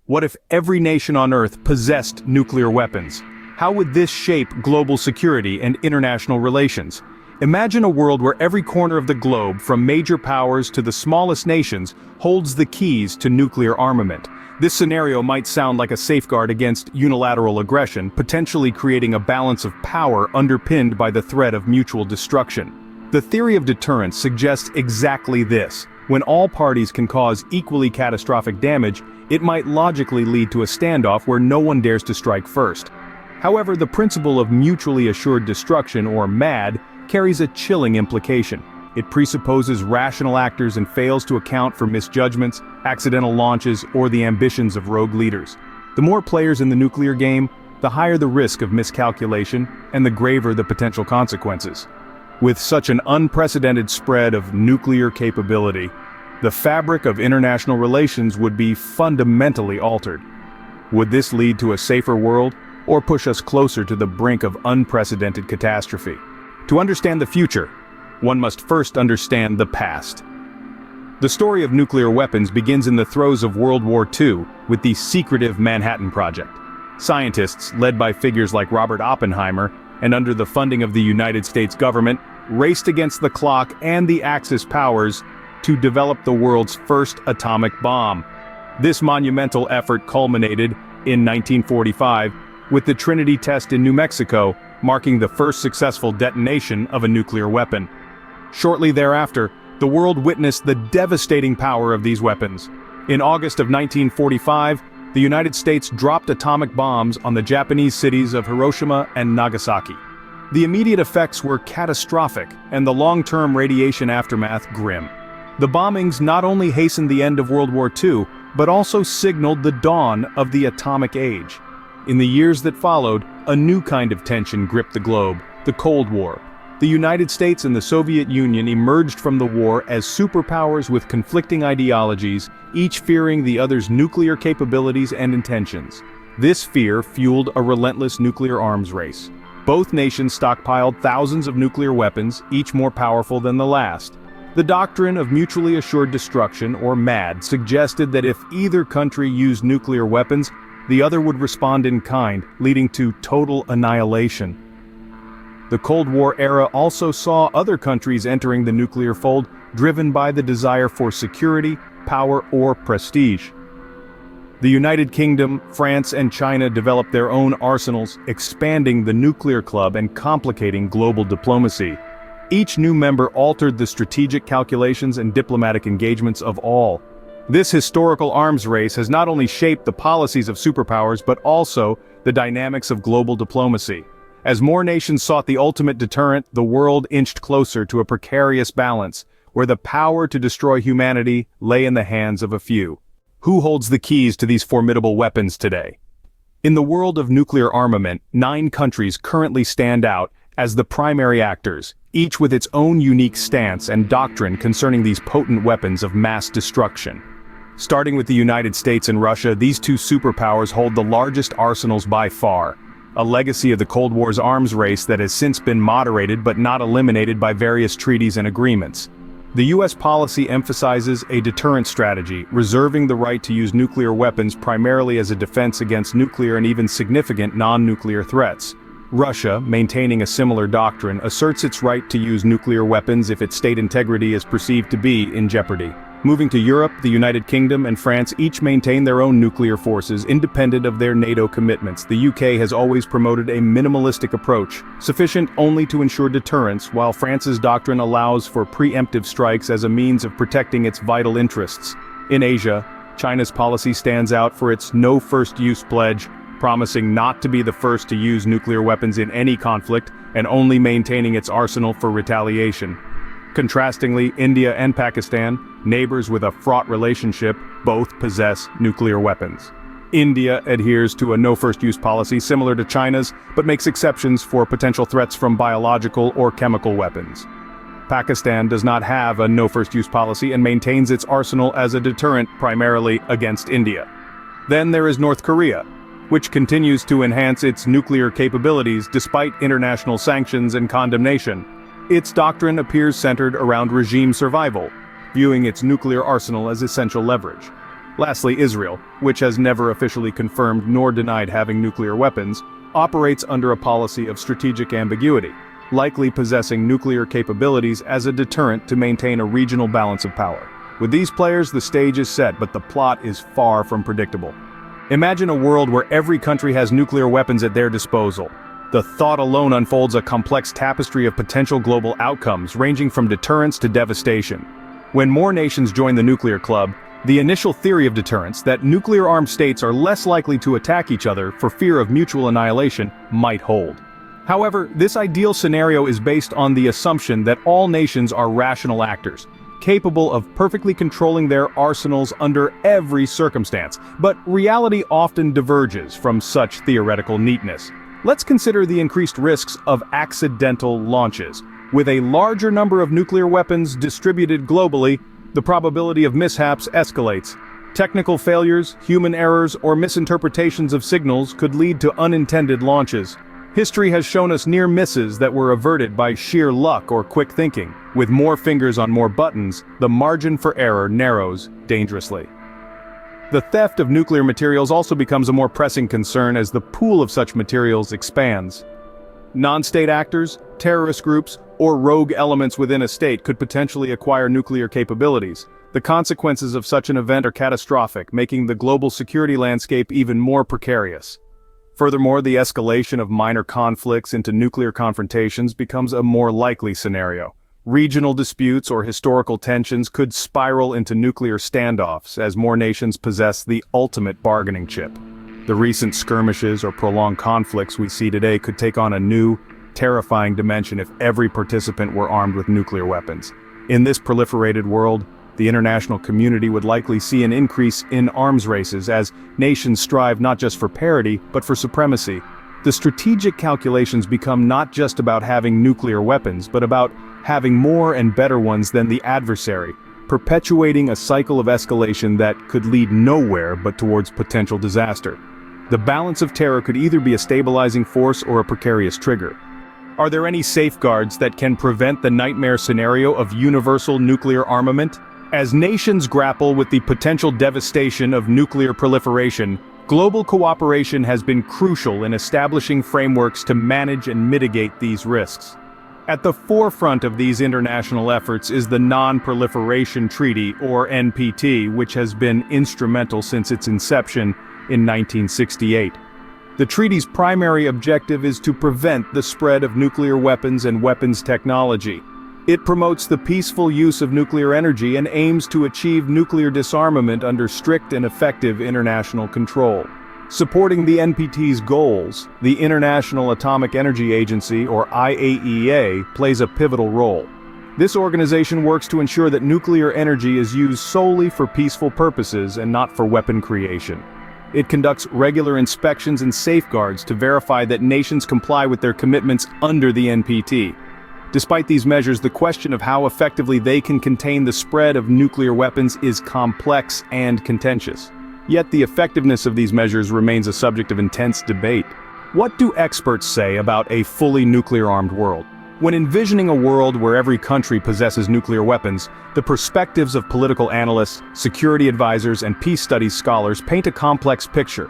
What if every nation on Earth possessed nuclear weapons? How would this shape global security and international relations? Imagine a world where every corner of the globe, from major powers to the smallest nations, holds the keys to nuclear armament. This scenario might sound like a safeguard against unilateral aggression, potentially creating a balance of power underpinned by the threat of mutual destruction. The theory of deterrence suggests exactly this. When all parties can cause equally catastrophic damage, it might logically lead to a standoff where no one dares to strike first. However, the principle of mutually assured destruction, or MAD, carries a chilling implication. It presupposes rational actors and fails to account for misjudgments, accidental launches, or the ambitions of rogue leaders. The more players in the nuclear game, the higher the risk of miscalculation, and the graver the potential consequences. With such an unprecedented spread of nuclear capability, the fabric of international relations would be fundamentally altered. Would this lead to a safer world, or push us closer to the brink of unprecedented catastrophe? To understand the future, one must first understand the past. The story of nuclear weapons begins in the throes of World War II with the secretive Manhattan Project. Scientists, led by figures like Robert Oppenheimer, and under the funding of the United States government, raced against the clock and the Axis powers to develop the world's first atomic bomb. This monumental effort culminated in 1945 with the Trinity test in New Mexico, marking the first successful detonation of a nuclear weapon. Shortly thereafter, the world witnessed the devastating power of these weapons. In August of 1945, the United States dropped atomic bombs on the Japanese cities of Hiroshima and Nagasaki. The immediate effects were catastrophic, and the long-term radiation aftermath grim. The bombings not only hastened the end of World War II, but also signaled the dawn of the atomic age. In the years that followed, a new kind of tension gripped the globe, the Cold War. The United States and the Soviet Union emerged from the war as superpowers with conflicting ideologies, each fearing the other's nuclear capabilities and intentions. This fear fueled a relentless nuclear arms race. Both nations stockpiled thousands of nuclear weapons, each more powerful than the last. The doctrine of mutually assured destruction, or MAD, suggested that if either country used nuclear weapons, the other would respond in kind, leading to total annihilation. The Cold War era also saw other countries entering the nuclear fold, driven by the desire for security, power, or prestige. The United Kingdom, France, and China developed their own arsenals, expanding the nuclear club and complicating global diplomacy. Each new member altered the strategic calculations and diplomatic engagements of all. This historical arms race has not only shaped the policies of superpowers but also the dynamics of global diplomacy. As more nations sought the ultimate deterrent, the world inched closer to a precarious balance, where the power to destroy humanity lay in the hands of a few. Who holds the keys to these formidable weapons today? In the world of nuclear armament, 9 countries currently stand out as the primary actors, each with its own unique stance and doctrine concerning these potent weapons of mass destruction. Starting with the United States and Russia, these two superpowers hold the largest arsenals by far, a legacy of the Cold War's arms race that has since been moderated but not eliminated by various treaties and agreements. The U.S. policy emphasizes a deterrent strategy, reserving the right to use nuclear weapons primarily as a defense against nuclear and even significant non-nuclear threats. Russia, maintaining a similar doctrine, asserts its right to use nuclear weapons if its state integrity is perceived to be in jeopardy. Moving to Europe, the United Kingdom and France each maintain their own nuclear forces independent of their NATO commitments. The UK has always promoted a minimalistic approach, sufficient only to ensure deterrence, while France's doctrine allows for preemptive strikes as a means of protecting its vital interests. In Asia, China's policy stands out for its no first-use pledge, promising not to be the first to use nuclear weapons in any conflict and only maintaining its arsenal for retaliation. Contrastingly, India and Pakistan, neighbors with a fraught relationship, both possess nuclear weapons. India adheres to a no-first-use policy similar to China's, but makes exceptions for potential threats from biological or chemical weapons. Pakistan does not have a no-first-use policy and maintains its arsenal as a deterrent primarily against India. Then there is North Korea, which continues to enhance its nuclear capabilities despite international sanctions and condemnation. Its doctrine appears centered around regime survival, viewing its nuclear arsenal as essential leverage. Lastly, Israel, which has never officially confirmed nor denied having nuclear weapons, operates under a policy of strategic ambiguity, likely possessing nuclear capabilities as a deterrent to maintain a regional balance of power. With these players, the stage is set, but the plot is far from predictable. Imagine a world where every country has nuclear weapons at their disposal. The thought alone unfolds a complex tapestry of potential global outcomes, ranging from deterrence to devastation. When more nations join the nuclear club, the initial theory of deterrence, that nuclear-armed states are less likely to attack each other for fear of mutual annihilation, might hold. However, this ideal scenario is based on the assumption that all nations are rational actors, capable of perfectly controlling their arsenals under every circumstance, but reality often diverges from such theoretical neatness. Let's consider the increased risks of accidental launches. With a larger number of nuclear weapons distributed globally, the probability of mishaps escalates. Technical failures, human errors, or misinterpretations of signals could lead to unintended launches. History has shown us near misses that were averted by sheer luck or quick thinking. With more fingers on more buttons, the margin for error narrows dangerously. The theft of nuclear materials also becomes a more pressing concern as the pool of such materials expands. Non-state actors, terrorist groups, or rogue elements within a state could potentially acquire nuclear capabilities. The consequences of such an event are catastrophic, making the global security landscape even more precarious. Furthermore, the escalation of minor conflicts into nuclear confrontations becomes a more likely scenario. Regional disputes or historical tensions could spiral into nuclear standoffs as more nations possess the ultimate bargaining chip. The recent skirmishes or prolonged conflicts we see today could take on a new, terrifying dimension if every participant were armed with nuclear weapons. In this proliferated world, the international community would likely see an increase in arms races as nations strive not just for parity, but for supremacy. The strategic calculations become not just about having nuclear weapons, but about having more and better ones than the adversary, perpetuating a cycle of escalation that could lead nowhere but towards potential disaster. The balance of terror could either be a stabilizing force or a precarious trigger. Are there any safeguards that can prevent the nightmare scenario of universal nuclear armament? As nations grapple with the potential devastation of nuclear proliferation, global cooperation has been crucial in establishing frameworks to manage and mitigate these risks. At the forefront of these international efforts is the Non-Proliferation Treaty, or NPT, which has been instrumental since its inception in 1968. The treaty's primary objective is to prevent the spread of nuclear weapons and weapons technology. It promotes the peaceful use of nuclear energy and aims to achieve nuclear disarmament under strict and effective international control. Supporting the NPT's goals, the International Atomic Energy Agency, or IAEA, plays a pivotal role. This organization works to ensure that nuclear energy is used solely for peaceful purposes and not for weapon creation. It conducts regular inspections and safeguards to verify that nations comply with their commitments under the NPT. Despite these measures, the question of how effectively they can contain the spread of nuclear weapons is complex and contentious. Yet the effectiveness of these measures remains a subject of intense debate. What do experts say about a fully nuclear-armed world? When envisioning a world where every country possesses nuclear weapons, the perspectives of political analysts, security advisors, and peace studies scholars paint a complex picture.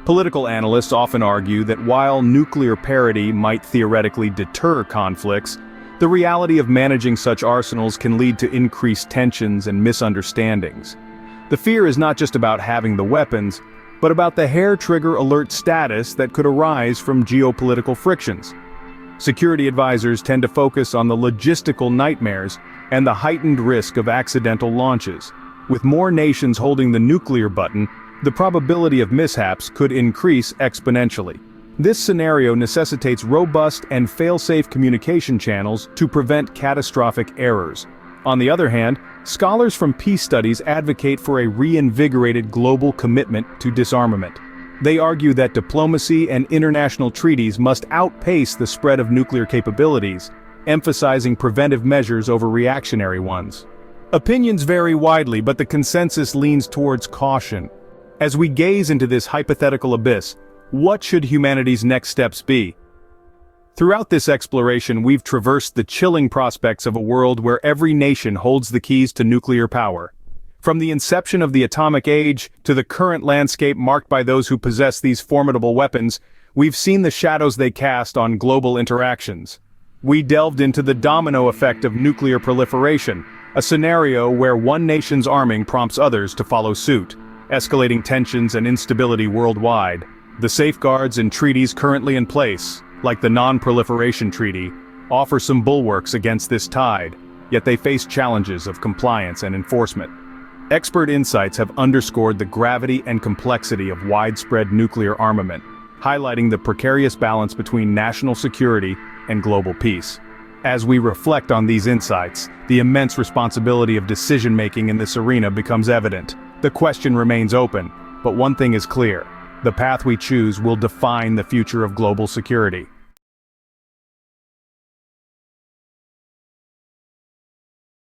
Political analysts often argue that while nuclear parity might theoretically deter conflicts, the reality of managing such arsenals can lead to increased tensions and misunderstandings. The fear is not just about having the weapons, but about the hair-trigger alert status that could arise from geopolitical frictions. Security advisors tend to focus on the logistical nightmares and the heightened risk of accidental launches. With more nations holding the nuclear button, the probability of mishaps could increase exponentially. This scenario necessitates robust and fail-safe communication channels to prevent catastrophic errors. On the other hand, scholars from peace studies advocate for a reinvigorated global commitment to disarmament. They argue that diplomacy and international treaties must outpace the spread of nuclear capabilities, emphasizing preventive measures over reactionary ones. Opinions vary widely, but the consensus leans towards caution. As we gaze into this hypothetical abyss, what should humanity's next steps be? Throughout this exploration, we've traversed the chilling prospects of a world where every nation holds the keys to nuclear power. From the inception of the atomic age to the current landscape marked by those who possess these formidable weapons, we've seen the shadows they cast on global interactions. We delved into the domino effect of nuclear proliferation, a scenario where one nation's arming prompts others to follow suit, escalating tensions and instability worldwide. The safeguards and treaties currently in place, like the Non-Proliferation Treaty, offer some bulwarks against this tide, yet they face challenges of compliance and enforcement. Expert insights have underscored the gravity and complexity of widespread nuclear armament, highlighting the precarious balance between national security and global peace. As we reflect on these insights, the immense responsibility of decision-making in this arena becomes evident. The question remains open, but one thing is clear: the path we choose will define the future of global security.